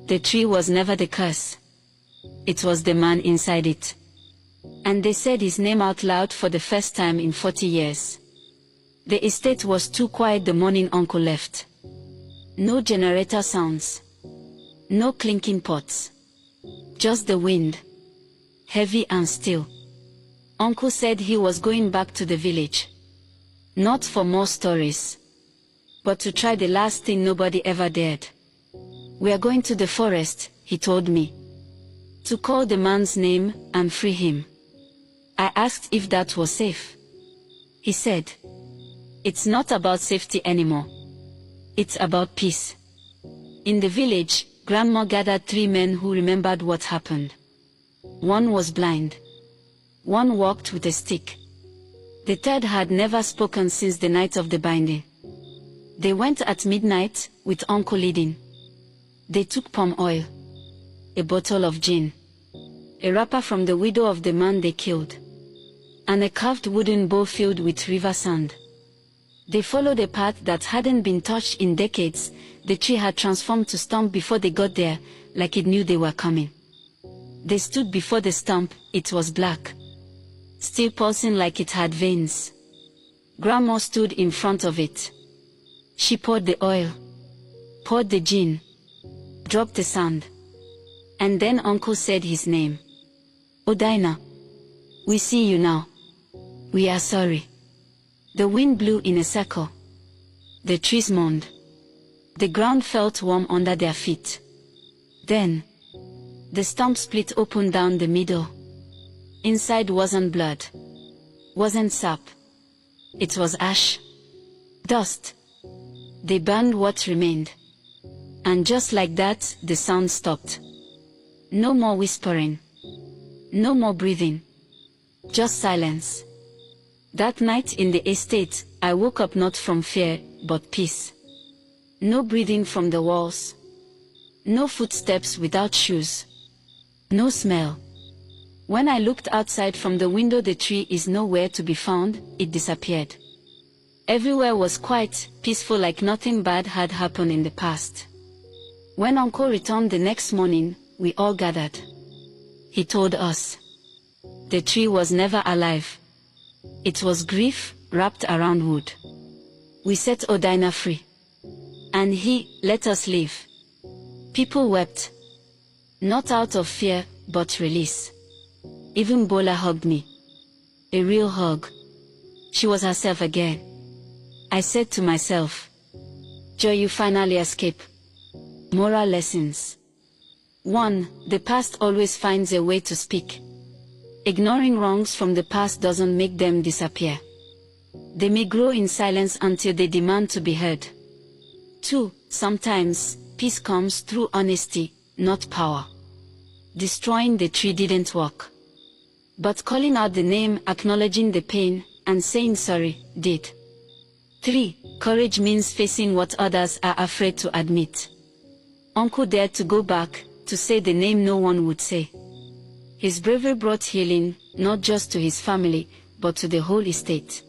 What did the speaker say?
The tree was never the curse. It was the man inside it. And they said his name out loud for the first time in 40 years. The estate was too quiet the morning Uncle left. No generator sounds. No clinking pots. Just the wind. Heavy and still. Uncle said he was going back to the village. Not for more stories, but to try the last thing nobody ever dared. We are going to the forest, he told me. To call the man's name and free him. I asked if that was safe. He said, "It's not about safety anymore. It's about peace." In the village, Grandma gathered 3 men who remembered what happened. One was blind. One walked with a stick. The third had never spoken since the night of the binding. They went at midnight, with Uncle leading. They took palm oil, a bottle of gin, a wrapper from the widow of the man they killed, and a carved wooden bowl filled with river sand. They followed a path that hadn't been touched in decades. The tree had transformed to stump before they got there, like it knew they were coming. They stood before the stump. It was black, still pulsing like it had veins. Grandma stood in front of it. She poured the oil, poured the gin, dropped the sand. And then Uncle said his name. "Odaina, we see you now. We are sorry." The wind blew in a circle. The trees moaned. The ground felt warm under their feet. Then, the stump split open down the middle. Inside wasn't blood, wasn't sap. It was ash, dust. They burned what remained. And just like that, the sound stopped. No more whispering. No more breathing. Just silence. That night in the estate, I woke up not from fear, but peace. No breathing from the walls. No footsteps without shoes. No smell. When I looked outside from the window, the tree is nowhere to be found. It disappeared. Everywhere was quiet, peaceful, like nothing bad had happened in the past. When Uncle returned the next morning, we all gathered. He told us. The tree was never alive. It was grief wrapped around wood. We set Odaina free. And he let us live. People wept. Not out of fear, but release. Even Bola hugged me. A real hug. She was herself again. I said to myself, "Joy, you finally escape." Moral lessons. 1. The past always finds a way to speak. Ignoring wrongs from the past doesn't make them disappear. They may grow in silence until they demand to be heard. 2. Sometimes, peace comes through honesty, not power. Destroying the tree didn't work. But calling out the name, acknowledging the pain, and saying sorry, did. 3. Courage means facing what others are afraid to admit. Uncle dared to go back, to say the name no one would say. His bravery brought healing, not just to his family, but to the whole estate.